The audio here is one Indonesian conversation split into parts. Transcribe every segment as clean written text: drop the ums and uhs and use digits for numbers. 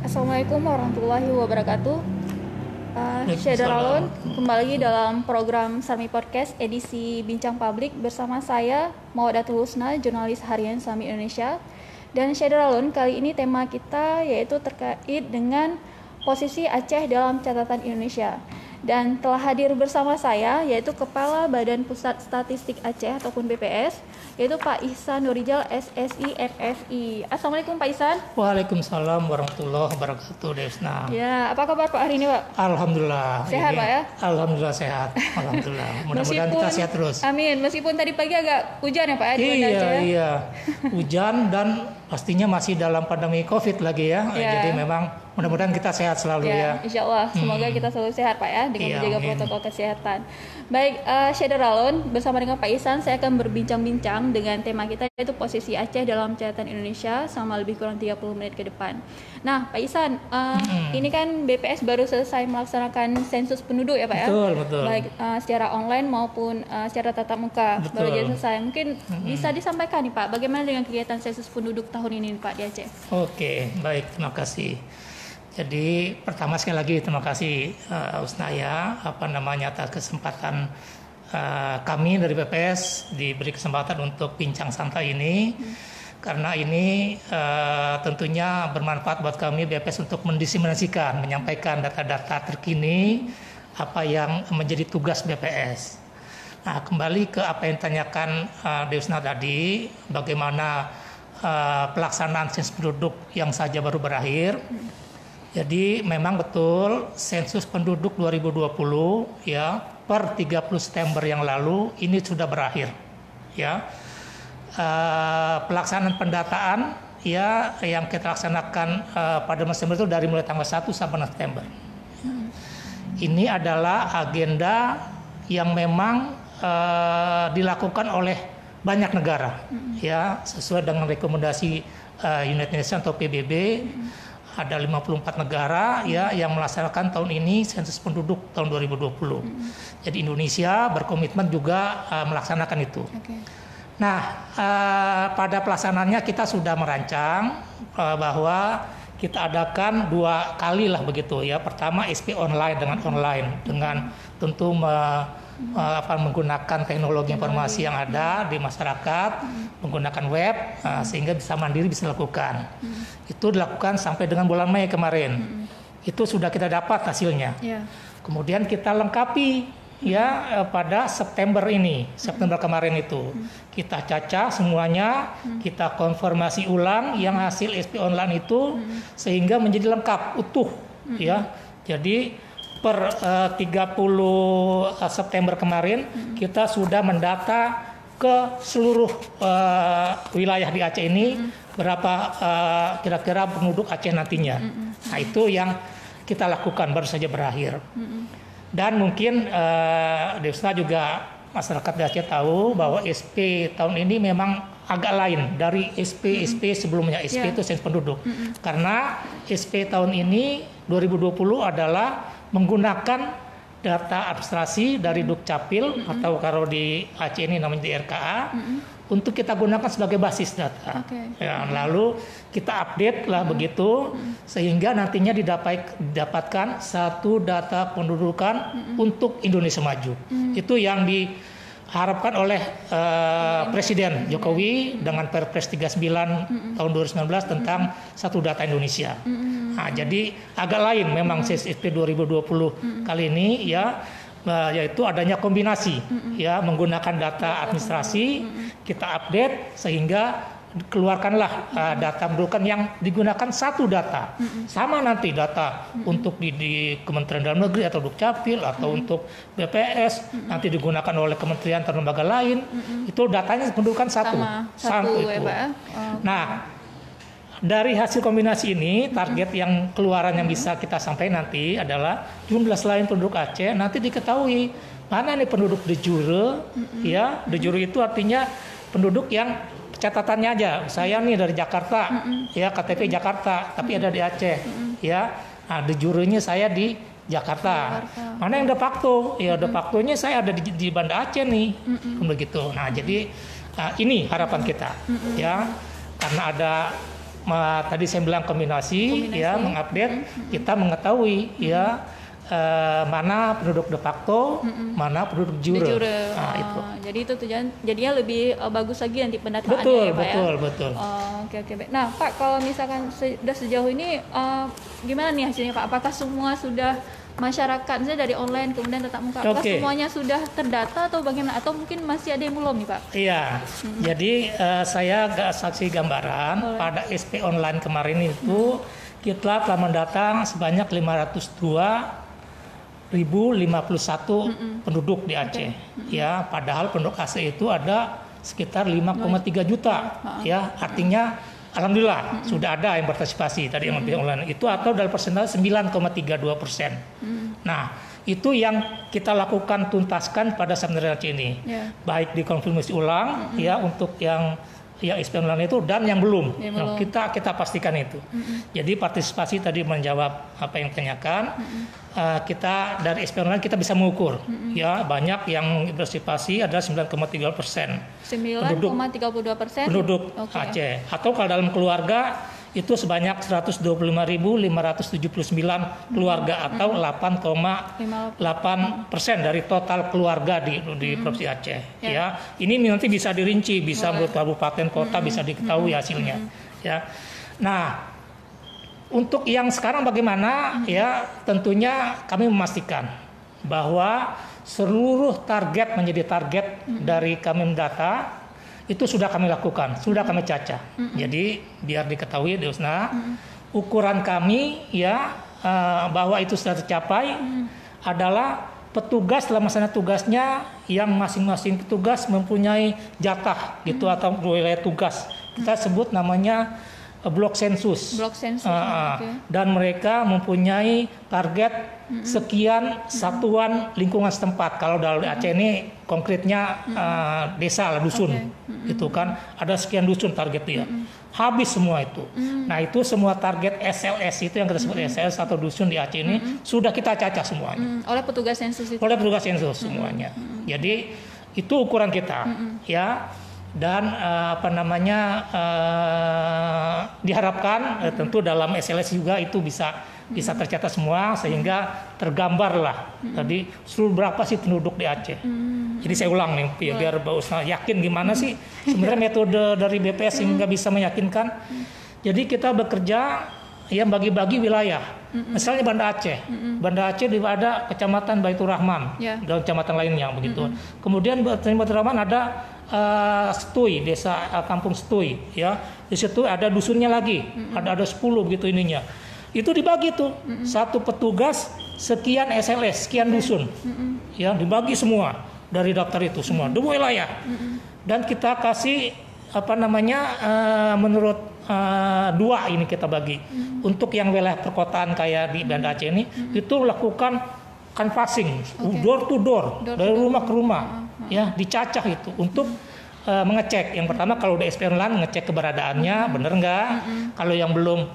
Assalamualaikum warahmatullahi wabarakatuh. Waalaikumsalam. Syederalun, kembali lagi dalam program Sami Podcast edisi Bincang Publik bersama saya Mawadatul Husna, jurnalis harian Sami Indonesia. Dan Syederalun, kali ini tema kita yaitu terkait dengan posisi Aceh dalam catatan Indonesia. Dan telah hadir bersama saya yaitu Kepala Badan Pusat Statistik Aceh ataupun BPS, yaitu Pak Ihsan Nurijal SSI FFI. Assalamualaikum Pak Ihsan. Waalaikumsalam warahmatullahi wabarakatuh, Desna. Ya, apa kabar Pak hari ini Pak? Alhamdulillah. Sehat, Pak, ya? Alhamdulillah sehat. Alhamdulillah. Mudah-mudahan kita sehat terus. Amin. Meskipun tadi pagi agak hujan ya Pak di Banda Aceh. Iya. Hujan dan pastinya masih dalam pandemi COVID lagi ya. Ya. Jadi memang mudah-mudahan kita sehat selalu ya. Insya Allah. Semoga kita selalu sehat Pak ya dengan menjaga amin. protokol kesehatan. Baik, Syederalun bersama dengan Pak Ihsan saya akan berbincang-bincang dengan tema kita yaitu posisi Aceh dalam catatan Indonesia selama lebih kurang 30 menit ke depan. Nah, Pak Ihsan, ini kan BPS baru selesai melaksanakan sensus penduduk ya Pak ya? Betul. Baik secara online maupun secara tatap muka baru jadi selesai. Mungkin bisa disampaikan nih Pak, bagaimana dengan kegiatan sensus penduduk tahun ini Pak di Aceh? Oke, baik, terima kasih. Jadi pertama sekali lagi terima kasih Usnaya atas kesempatan kami dari BPS diberi kesempatan untuk bincang santai ini. Karena ini tentunya bermanfaat buat kami BPS untuk mendiseminasikan, menyampaikan data-data terkini apa yang menjadi tugas BPS. Nah, kembali ke apa yang ditanyakan Deusna tadi, bagaimana pelaksanaan sensus penduduk yang saja baru berakhir. Jadi memang betul sensus penduduk 2020 ya per 30 September yang lalu ini sudah berakhir ya. Pelaksanaan pendataan ya yang kita laksanakan pada September itu dari mulai tanggal 1 sampai September. Ini adalah agenda yang memang dilakukan oleh banyak negara ya sesuai dengan rekomendasi United Nations atau PBB. Ada 54 negara ya yang melaksanakan tahun ini sensus penduduk tahun 2020. Jadi Indonesia berkomitmen juga melaksanakan itu. Okay. Nah, pada pelaksanaannya kita sudah merancang bahwa kita adakan 2 kali lah begitu ya. Pertama SP online dengan tentu menggunakan teknologi informasi yang ada di masyarakat, menggunakan web sehingga bisa mandiri bisa lakukan. Itu dilakukan sampai dengan bulan Mei kemarin. Itu sudah kita dapat hasilnya. Kemudian kita lengkapi ya pada September kemarin itu. Kita cacah semuanya, kita konfirmasi ulang yang hasil SP online itu sehingga menjadi lengkap utuh ya. Jadi per 30 September kemarin kita sudah mendata ke seluruh wilayah di Aceh ini berapa kira-kira penduduk Aceh nantinya. Nah itu yang kita lakukan baru saja berakhir. Dan mungkin Devsa juga masyarakat di Aceh tahu bahwa SP tahun ini memang agak lain dari SP sebelumnya. SP itu sensus penduduk. Karena SP tahun ini 2020 adalah menggunakan data administrasi dari Dukcapil atau kalau di Aceh ini namanya di RKA untuk kita gunakan sebagai basis data. Ya, lalu kita update lah begitu sehingga nantinya didapatkan satu data pendudukan untuk Indonesia Maju. Itu yang diharapkan oleh Presiden Jokowi dengan Perpres 39 tahun 2019 tentang satu data Indonesia. Nah, jadi agak lain memang CSP 2020 kali ini ya, yaitu adanya kombinasi ya menggunakan data administrasi kita update sehingga keluarkanlah data pendudukan yang digunakan satu data sama nanti data untuk di Kementerian Dalam Negeri atau Dukcapil atau untuk BPS nanti digunakan oleh kementerian atau lembaga lain itu datanya pendudukan satu itu. Nah, dari hasil kombinasi ini target yang keluaran yang bisa kita sampaikan nanti adalah jumlah selain penduduk Aceh nanti diketahui mana nih penduduk de jure ya. De jure itu artinya penduduk yang catatannya aja saya nih dari Jakarta ya KTP Jakarta tapi ada di Aceh ya. Nah, de jurenya saya di Jakarta. Mana yang de facto? Ya de factonya saya ada di Banda Aceh nih. Begitu. Nah, jadi ini harapan kita ya. Karena ada tadi saya bilang kombinasi. Ya, mengupdate, kita mengetahui ya mana penduduk de facto, mana penduduk jure. Nah, itu. Jadi itu tujuan, jadinya lebih bagus lagi nanti pendataannya. Betul, ya, Pak, betul. Oke, baik. Nah, Pak, kalau misalkan sudah sejauh ini gimana nih hasilnya, Pak? Apakah semua sudah masyarakat, misalnya dari online kemudian tatap muka, apakah semuanya sudah terdata atau bagaimana? Atau mungkin masih ada yang belum nih, Pak? Iya. Jadi saya saksi gambaran pada SP online kemarin itu kita telah mendatang sebanyak 502.051 penduduk di Aceh. Ya, padahal penduduk Aceh itu ada sekitar 5,3 juta. Ya, artinya alhamdulillah sudah ada yang berpartisipasi tadi yang lebih online itu, atau dari persentase 9,32%. Nah, itu yang kita lakukan tuntaskan pada seminar Aceh ini. Baik dikonfirmasi ulang ya untuk yang SP online itu dan yang belum. Nah, kita pastikan itu. Jadi partisipasi tadi menjawab apa yang ditanyakan. Kita dari SP online kita bisa mengukur ya, banyak yang partisipasi adalah 9,32%. 9,32% penduduk Aceh. Atau kalau dalam keluarga itu sebanyak 125.579 keluarga atau 8,8% dari total keluarga di Provinsi Aceh. Ya, ini nanti bisa dirinci, bisa menurut kabupaten kota bisa diketahui hasilnya. Ya, nah untuk yang sekarang bagaimana? Ya, tentunya kami memastikan bahwa seluruh target menjadi target dari kami mendata itu sudah kami lakukan, sudah kami cacah. Jadi biar diketahui di USNA, ukuran kami ya bahwa itu sudah tercapai adalah petugas dalam melaksanakan tugasnya yang masing-masing petugas mempunyai jatah gitu atau wilayah tugas. Kita sebut namanya blok sensus. Dan mereka mempunyai target sekian satuan lingkungan setempat. Kalau dalam Aceh ini konkretnya desa, dusun, itu kan ada sekian dusun targetnya. Habis semua itu. Nah, itu semua target SLS itu yang kita sebut SLS atau dusun di Aceh ini sudah kita cacah semuanya. Oleh petugas sensus itu. Oleh petugas sensus semuanya. Jadi itu ukuran kita, ya. Dan diharapkan tentu dalam SLS juga itu bisa tercatat semua sehingga tergambarlah tadi seluruh berapa sih penduduk di Aceh. Jadi saya ulang nih biar Mbak Usna yakin gimana sih sebenarnya metode dari BPS sehingga bisa meyakinkan. Jadi kita bekerja ya bagi-bagi wilayah. Misalnya Banda Aceh. Banda Aceh ada Kecamatan Baitur Rahman dan kecamatan lainnya begitu. Kemudian di Baitur Rahman ada Setui, desa kampung Setui ya. Di situ ada dusunnya lagi. Ada 10 begitu ininya. Itu dibagi tuh. Satu petugas sekian SLS, sekian dusun. Ya, dibagi semua dari daftar itu semua, dua wilayah. Dan kita kasih menurut dua ini kita bagi. Untuk yang wilayah perkotaan kayak di Banda Aceh ini itu lakukan canvassing door to door dari rumah ke rumah. Ya, dicacah itu untuk mengecek. Yang pertama kalau udah SP online ngecek keberadaannya benar nggak. Kalau yang belum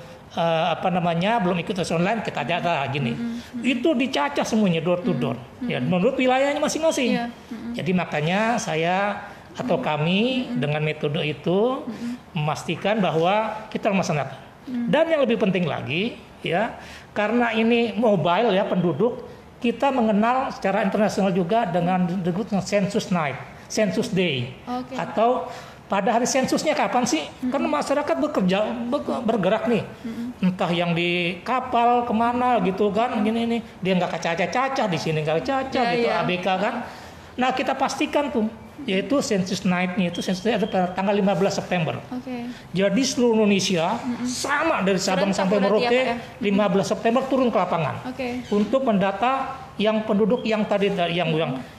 belum ikut tes online kita data gini. Itu dicacah semuanya door to door. Ya, menurut wilayahnya masing-masing. Jadi makanya saya atau kami dengan metode itu memastikan bahwa kita melaksanakan. Dan yang lebih penting lagi ya, karena ini mobile ya penduduk, kita mengenal secara internasional juga dengan Census Night, Census Day, atau pada hari sensusnya kapan sih? Karena masyarakat bergerak nih, entah yang di kapal kemana gitu kan, ini dia nggak cacah di sini nggak cacah gitu, ABK kan. Nah kita pastikan tuh, yaitu Census Night-nya itu Census Day ada pada tanggal 15 September. Jadi seluruh Indonesia sama dari Sabang sampai Merauke 15 September turun ke lapangan untuk mendata yang penduduk yang tadi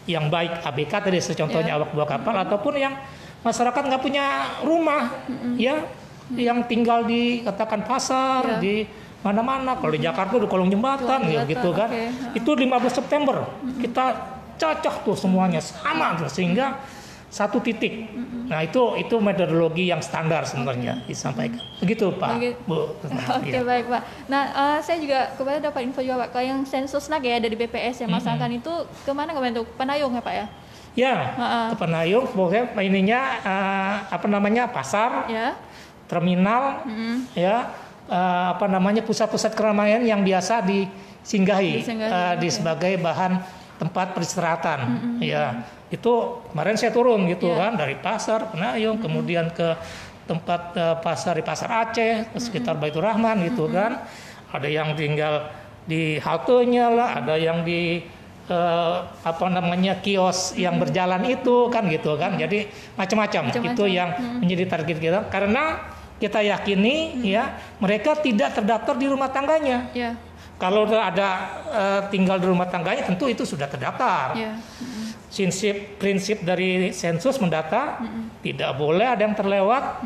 yang baik ABK tadi contohnya awak buah kapal ataupun yang masyarakat nggak punya rumah ya, yang tinggal di katakan pasar di mana-mana. Kalau di Jakarta di kolong jembatan gitu kan. Itu 15 September kita cacah tuh semuanya sama tuh sehingga satu titik. Nah itu metodologi yang standar sebenarnya disampaikan. Begitu Pak, Bu. Baik Pak. Nah saya juga kemarin dapat info juga Pak, kalau yang sensus NAG ya dari BPS yang masakan itu kemana kemarin tuh? Penayung ya Pak ya? Ya, ke Penayung. Pokoknya ininya pasar. Ya. terminal, ya pusat-pusat keramaian yang biasa disinggahi sebagai bahan tempat peristirahatan. Ya, itu kemarin saya turun gitu kan dari pasar Penayung, kemudian ke tempat pasar di Pasar Aceh, sekitar Baitur Rahman gitu kan. Ada yang tinggal di haltenya lah, ada yang di kios yang berjalan itu kan gitu kan. Jadi macam-macam. Itu yang menjadi target kita karena kita yakini ya mereka tidak terdaftar di rumah tangganya. Kalau ada tinggal di rumah tangganya tentu itu sudah terdaftar. Prinsip dari sensus mendata tidak boleh ada yang terlewat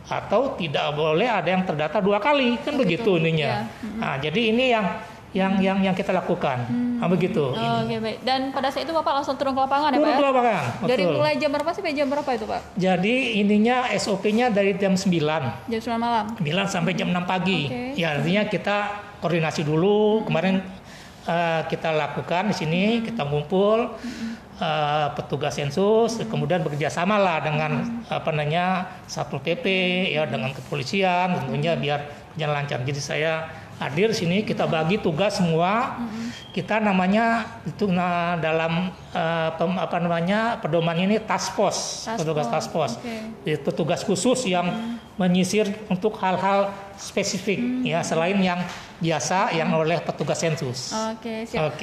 atau tidak boleh ada yang terdata 2 kali kan begitu ininya. Nah, jadi ini yang kita lakukan. Begitu. Oke, baik. Dan pada saat itu Bapak langsung turun ke lapangan ya, Pak? Turun ke lapangan. Dari mulai jam berapa sampai jam berapa itu, Pak? Jadi ininya SOP-nya dari jam 9. Jam 9 malam. 9 sampai jam 6 pagi. Ya, artinya kita koordinasi dulu. Kemarin kita lakukan di sini, kita ngumpul petugas sensus, kemudian bekerja sama lah dengan Satpol PP ya, dengan kepolisian tentunya biar jalan lancar. Jadi saya hadir sini, kita bagi tugas semua. Kita namanya itu dalam pedoman ini task force, petugas task force. Itu tugas khusus yang menyisir untuk hal-hal spesifik ya selain yang biasa yang oleh petugas sensus. Oke, siap.